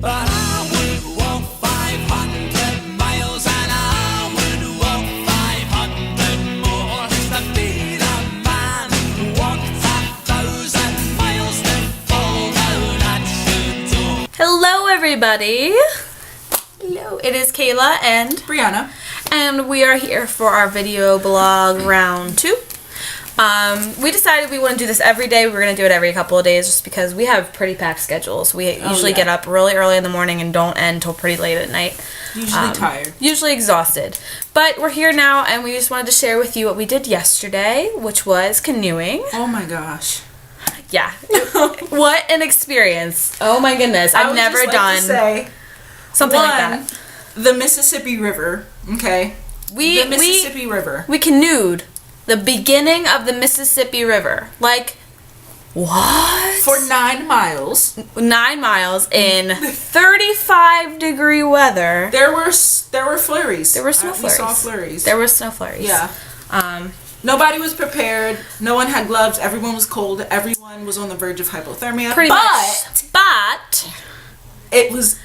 But I would walk 500 miles and I would walk 500 more just to be the man who walked 1,000 miles to fall down at your door. Hello everybody! Hello, it is Kayla and Brianna. And we are here for our video blog round 2. We decided we want to do this every day. We're going to do it every couple of days just because we have pretty packed schedules. We usually get up really early in the morning and don't end till pretty late at night. Usually tired. Usually exhausted. But we're here now and we just wanted to share with you what we did yesterday, which was canoeing. Oh my gosh. Yeah. What an experience. Oh my goodness. I've never done something like that. The Mississippi River. Okay. The Mississippi River. We canoed the beginning of the Mississippi River. Like, what? For 9 miles. 9 miles in 35-degree weather. There were flurries. There were snow flurries. We saw flurries. There were snow flurries. Yeah. Nobody was prepared. No one had gloves. Everyone was cold. Everyone was on the verge of hypothermia. Pretty much. But it was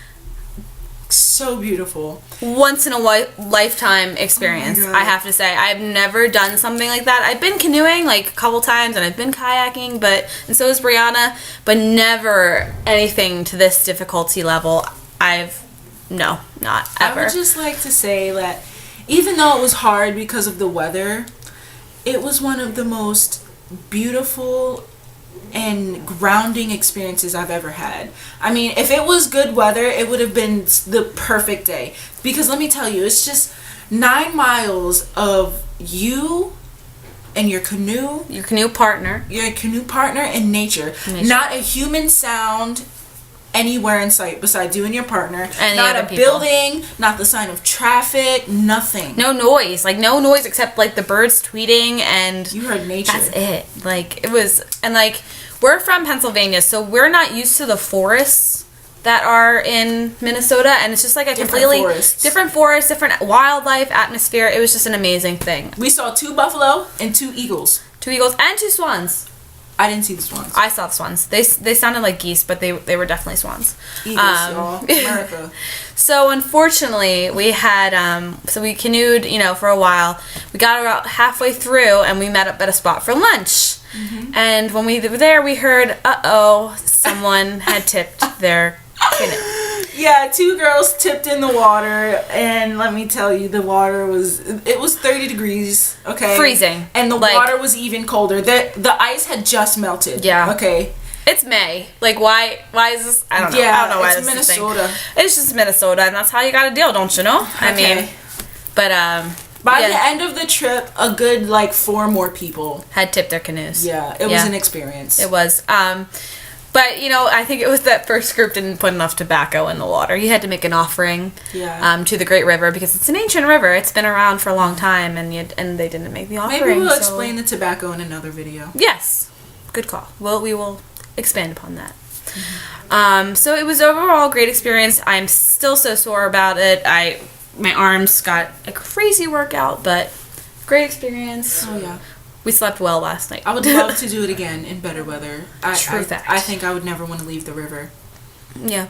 so beautiful. Once in a lifetime experience, I have to say. I've never done something like that. I've been canoeing like a couple times and I've been kayaking, and so is Brianna, but never anything to this difficulty level. No, not ever. I would just like to say that even though it was hard because of the weather, it was one of the most beautiful and grounding experiences I've ever had. I mean, if it was good weather, it would have been the perfect day. Because let me tell you, it's just 9 miles of you and your canoe partner in nature. Not a human sound anywhere in sight besides you and your partner. And not a building, not the sign of traffic, nothing. No noise. Like, no noise except, like, the birds tweeting and... You heard nature. That's it. Like, it was... And, like, we're from Pennsylvania, so we're not used to the forests that are in Minnesota, and it's just, like, a completely... Different forests, different wildlife, atmosphere. It was just an amazing thing. We saw 2 buffalo and 2 eagles. 2 eagles and 2 swans. I didn't see the swans. I saw the swans. They sounded like geese, but they were definitely swans. Eagles, y'all. America. So unfortunately, we had so we canoed, for a while. We got about halfway through, and we met up at a spot for lunch. Mm-hmm. And when we were there, we heard, someone had tipped their canoe. Yeah, 2 girls tipped in the water, and let me tell you, the water was 30 degrees, okay? Freezing. And the water was even colder. The ice had just melted. Yeah. Okay. It's May. Like, why is this? I don't know. Yeah, I don't know why it's this Minnesota. Is a thing. It's just Minnesota, and that's how you gotta deal, don't you know? Okay. I mean, but by the end of the trip, a good 4 more people had tipped their canoes. Yeah, it was an experience. It was. But, I think it was that first group didn't put enough tobacco in the water. You had to make an offering to the Great River because it's an ancient river. It's been around for a long time, and they didn't make the offering. Maybe we'll explain the tobacco in another video. Yes. Good call. Well, we will expand upon that. Mm-hmm. So it was overall a great experience. I'm still so sore about it. My arms got a crazy workout, but great experience. Oh, yeah. We slept well last night. I would love to do it again in better weather. True fact. I think I would never want to leave the river. Yeah.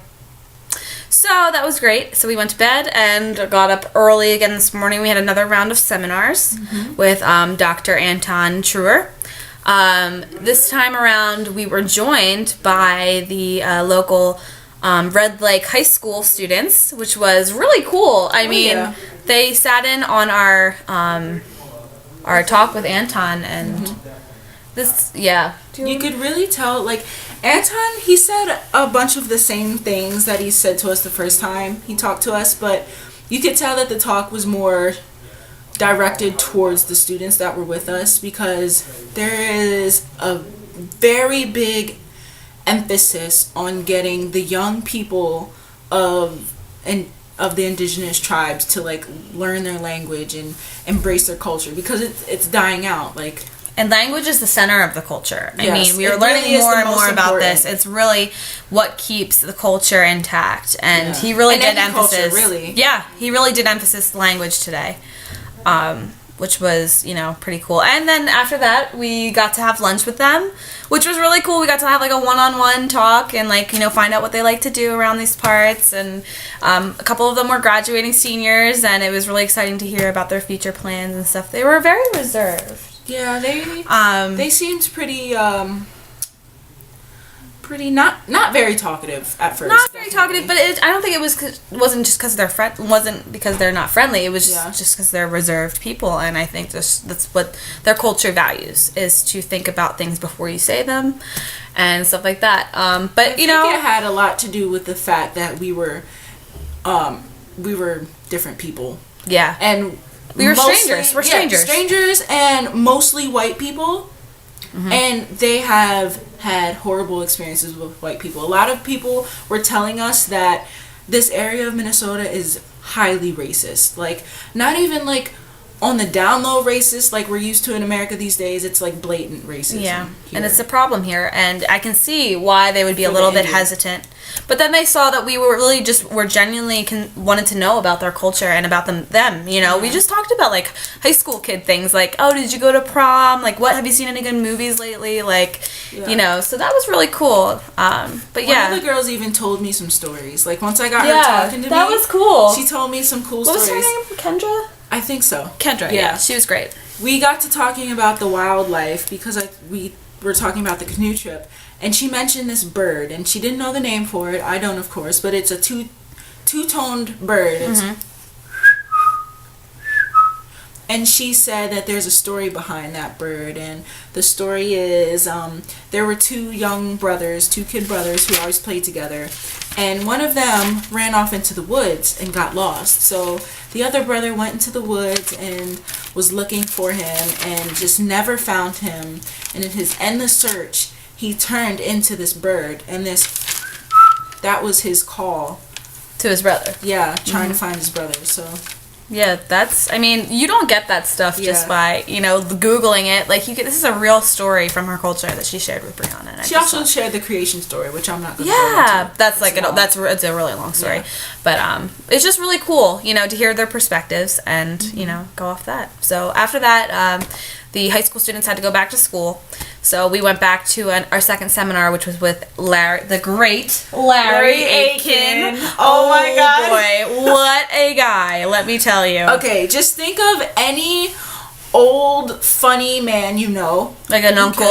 So that was great. So we went to bed and got up early again this morning. We had another round of seminars with Dr. Anton Truer. This time around, we were joined by the local Red Lake High School students, which was really cool. I mean, they sat in on our talk with Anton, and you could really tell, Anton, he said a bunch of the same things that he said to us the first time he talked to us, but you could tell that the talk was more directed towards the students that were with us, because there is a very big emphasis on getting the young people of the indigenous tribes to learn their language and embrace their culture, because it's dying out. And language is the center of the culture. I Yes, mean, we are learning really more and more about important. this. It's really what keeps the culture intact. And he really did emphasis. Culture, really. Yeah, he really did emphasis language today. which was, pretty cool. And then after that, we got to have lunch with them, which was really cool. We got to have, like, a one-on-one talk and, like, find out what they like to do around these parts. And a couple of them were graduating seniors, and it was really exciting to hear about their future plans and stuff. They were very reserved. Yeah, they seemed pretty not very talkative at first. Not very talkative, but I don't think it wasn't just because wasn't because they're not friendly. It was just because they're reserved people, and I think that's what their culture values, is to think about things before you say them, and stuff like that. But I think it had a lot to do with the fact that we were different people. Yeah, and we were strangers. We're strangers. Strangers, and mostly white people. Mm-hmm. And they have had horrible experiences with white people. A lot of people were telling us that this area of Minnesota is highly racist. Like, not even like on the down low racist like we're used to in America these days. It's like blatant racism. Yeah, here. And it's a problem here, and I can see why they would be a little bit hesitant. But then they saw that we were really were genuinely wanted to know about their culture and about them. We just talked about, like, high school kid things, like, oh, did you go to prom? Like, what, have you seen any good movies lately? Like, so that was really cool. But yeah. One of the girls even told me some stories. Like, once I got her talking to me. That was cool. She told me some cool stories. What was her name? Kendra? I think so. Kendra, yeah. She was great. We got to talking about the wildlife because we were talking about the canoe trip. And she mentioned this bird, and she didn't know the name for it. I don't, of course, but it's a two-toned bird. Mm-hmm. And she said that there's a story behind that bird, and the story is there were two kid brothers who always played together, and one of them ran off into the woods and got lost. So the other brother went into the woods and was looking for him and just never found him. And in his endless search, he turned into this bird, and that was his call to his brother. Yeah, trying to find his brother. So yeah, you don't get that stuff just by Googling it. Like, this is a real story from her culture that she shared with Brianna. And she also shared the creation story, which I'm not going to go into. That's like it's a really long story, but it's just really cool, to hear their perspectives and go off that. So after that, the high school students had to go back to school. So we went back to our second seminar, which was with the great Larry Aitken. Oh my God. Boy, what a guy, let me tell you. Okay, just think of any old, funny man you know. Like an uncle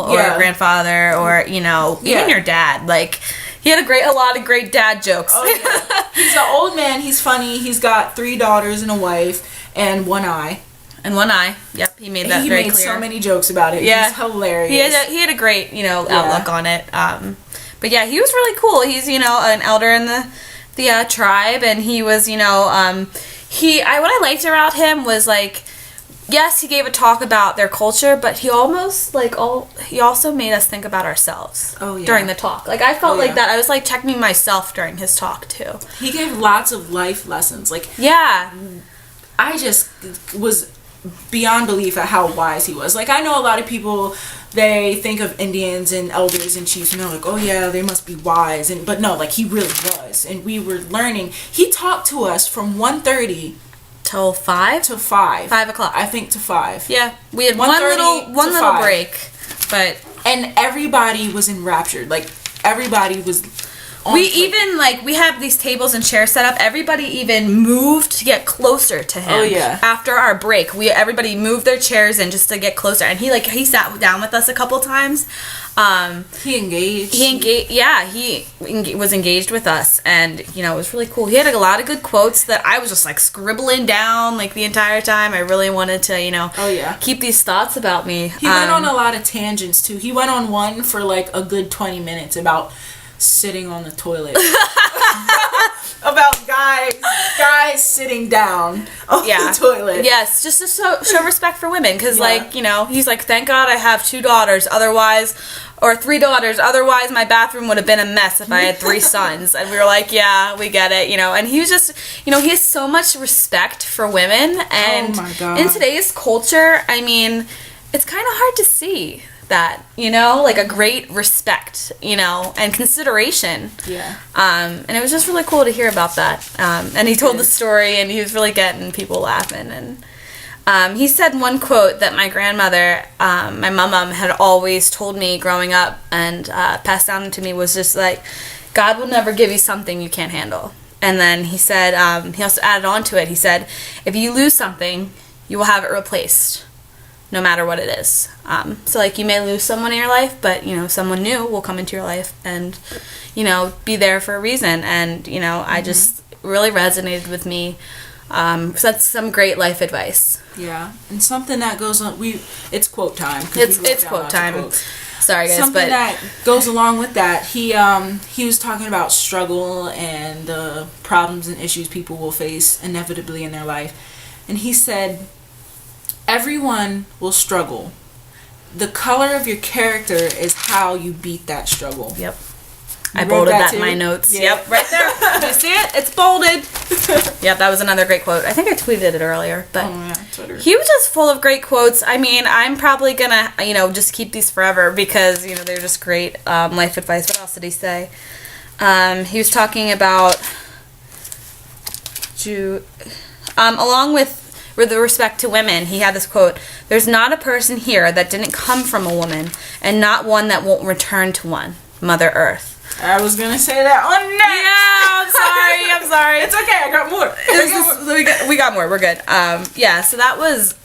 or a grandfather or, even your dad. Like, he had a lot of great dad jokes. Oh, yeah. He's an old man, he's funny, he's got 3 daughters and a wife and 1 eye. And 1 eye. Yep, he made that very clear. He made so many jokes about it. Yeah. He's hilarious. He had a great, outlook on it. But yeah, he was really cool. He's, an elder in the tribe, and he was, what I liked about him was, like, yes, he gave a talk about their culture, but he almost, he also made us think about ourselves during the talk. Like, I felt like that. I was, like, checking myself during his talk, too. He gave lots of life lessons. Like, I just was beyond belief at how wise he was. Like, I know a lot of people, they think of Indians and elders and chiefs, and they're like, oh yeah, they must be wise. But no, like, he really was. And we were learning. He talked to us from 1:30 till 5? To 5. 5 o'clock. I think to 5. Yeah. We had one little break. And everybody was enraptured. Like, everybody was we have these tables and chairs set up. Everybody even moved to get closer to him. Oh yeah. After our break, everybody moved their chairs in just to get closer, and he sat down with us a couple times. He engaged. He was engaged with us, and it was really cool. He had a lot of good quotes that I was just like scribbling down like the entire time. I really wanted to keep these thoughts about me. He went on a lot of tangents too. He went on one for like a good 20 minutes about sitting on the toilet. About guys sitting down on the toilet. Yes, just to show respect for women, because he's like, thank God I have 2 daughters, or 3 daughters, otherwise my bathroom would have been a mess if I had 3 sons. And we were like, yeah, we get it, and he was just, he has so much respect for women, and oh my God. In today's culture, it's kind of hard to see that, like a great respect, and consideration. Yeah. And it was just really cool to hear about that. And he told the story, and he was really getting people laughing. And He said one quote that my grandmother, my mom, had always told me growing up and passed down to me was just like, God will never give you something you can't handle. And then he said, he also added on to it, he said, if you lose something, you will have it replaced, no matter what it is. So, like, you may lose someone in your life, but, you know, someone new will come into your life and, you know, be there for a reason. And, you know, I just really resonated with me. So that's some great life advice. Yeah, and something that goes on, it's quote time. It's quote time. Sorry, guys, something but that goes along with that, he was talking about struggle and the problems and issues people will face inevitably in their life. And he said, everyone will struggle. The color of your character is how you beat that struggle. Yep. I bolded that in too? my notes. Yeah. Yep, right there. Do you see it? It's bolded. Yep, that was another great quote. I think I tweeted it earlier, but Twitter. he was just full of great quotes. I mean, I'm probably gonna, you know, just keep these forever because, you know, they're just great life advice. What else did he say? He was talking about along with the respect to women, he had this quote, there's not a person here that didn't come from a woman and not one that won't return to one, Mother Earth. I was gonna say that on next. Yeah, I'm sorry. It's okay. I got more. We got more. We're good. Yeah. So that was.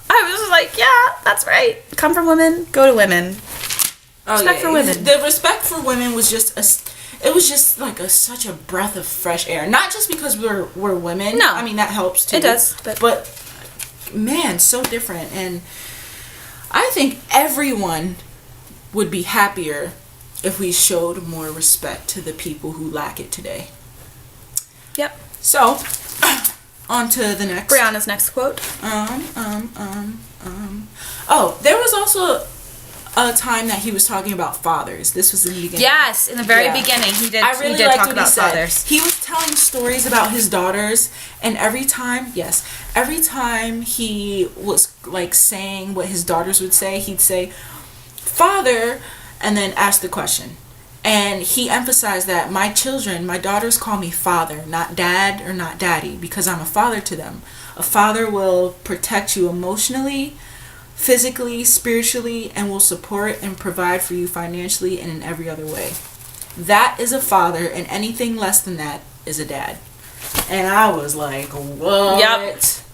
I was just like, yeah, that's right. Come from women, go to women. Respect for women. The respect for women was just it was just like such a breath of fresh air. Not just because we're women. No, I mean that helps too. It does, but man, so different. And I think everyone would be happier if we showed more respect to the people who lack it today. Yep. So, on to the next. Brianna's next quote. Oh, there was also a time that he was talking about fathers. This was in the beginning. Yes, in the very beginning, he did. I really he did liked talk what about he said. fathers. He was telling stories about his daughters, and every time he was like saying what his daughters would say, he'd say, "Father," and then ask the question. And he emphasized that my daughters call me father, not dad or not daddy, because I'm a father to them. A father will protect you emotionally, physically, spiritually, and will support and provide for you financially and in every other way. That is a father, and anything less than that is a dad. And I was like, what?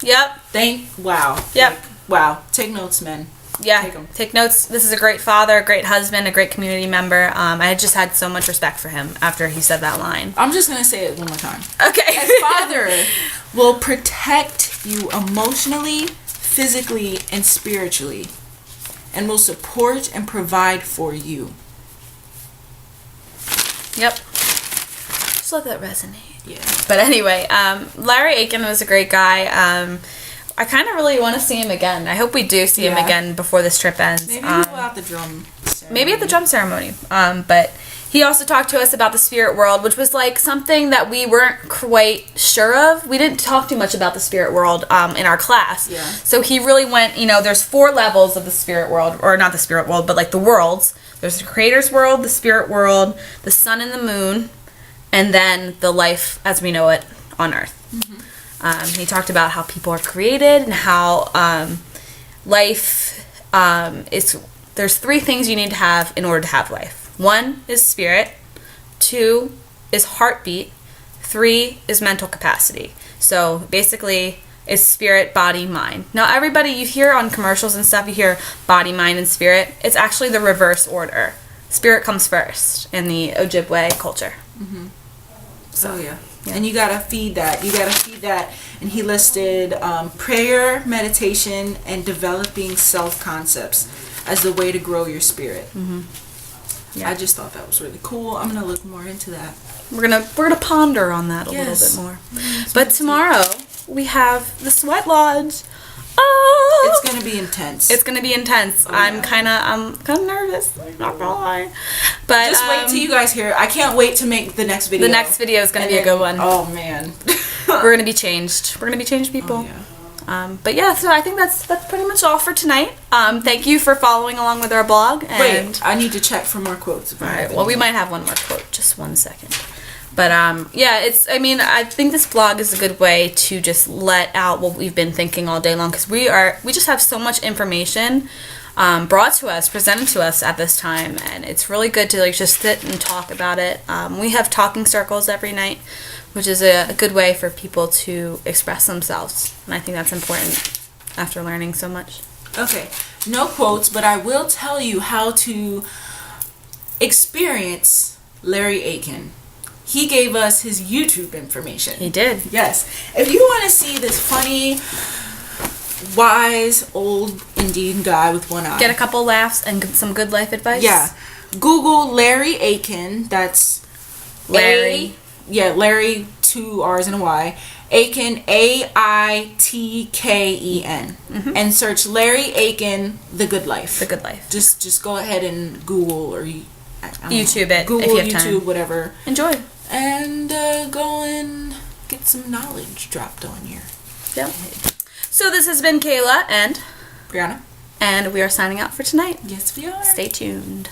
Yep. Wow. Yep. Like, wow. Take notes, men. Yeah, take notes. This is a great father, a great husband, a great community member. I just had so much respect for him after he said that line. I'm just going to say it one more time. Okay. His father will protect you emotionally, physically, and spiritually, and will support and provide for you. Yep. Just let that resonate. Yeah. But anyway, Larry Aitken was a great guy. I kind of really want to see him again. I hope we do see him again before this trip ends. Maybe we'll go out the drum ceremony. Maybe at the drum ceremony. But he also talked to us about the spirit world, which was like something that we weren't quite sure of. We didn't talk too much about the spirit world in our class. Yeah. So he really went, there's 4 levels of the spirit world, or not the spirit world, but like the worlds. There's the creator's world, the spirit world, the sun and the moon, and then the life as we know it on earth. Mm-hmm. He talked about how people are created and how life is. There's 3 things you need to have in order to have life. 1 is spirit, 2 is heartbeat, 3 is mental capacity. So basically, it's spirit, body, mind. Now, everybody you hear on commercials and stuff, you hear body, mind, and spirit. It's actually the reverse order. Spirit comes first in the Ojibwe culture. Mm-hmm. So yeah. And you gotta feed that. And he listed prayer, meditation, and developing self-concepts as the way to grow your spirit. Mm-hmm. Yeah. I just thought that was really cool. I'm gonna look more into that. We're gonna ponder on that a little bit more. But tomorrow we have the Sweat Lodge. Oh, it's gonna be intense. It's gonna be intense. Oh, I'm kind of nervous. Not gonna lie. But just wait till you guys hear. I can't wait to make the next video. The next video is gonna be a good one. Oh man, we're gonna be changed. We're gonna be changed people. Oh, yeah. But yeah, so I think that's pretty much all for tonight. Thank you for following along with our blog. And wait, I need to check for more quotes. All right. Well, we might have one more quote. Just 1 second. But yeah, I think this vlog is a good way to just let out what we've been thinking all day long, because we just have so much information brought to us, presented to us at this time, and it's really good to like just sit and talk about it. We have talking circles every night, which is a good way for people to express themselves, and I think that's important after learning so much. Okay, no quotes, but I will tell you how to experience Larry Aitken. He gave us his YouTube information. He did. Yes. If you want to see this funny, wise, old Indian guy with one eye. Get a couple laughs and some good life advice. Yeah. Google Larry Aitken. That's Larry. Larry, 2 R's and a Y. Aitken, Aitken. And search Larry Aitken, The Good Life. The Good Life. Just go ahead and Google or YouTube it. Google, if you have YouTube, time. whatever. Enjoy. And go and get some knowledge dropped on your Yep. So this has been Kayla and Brianna. And we are signing out for tonight. Yes, we are. Stay tuned.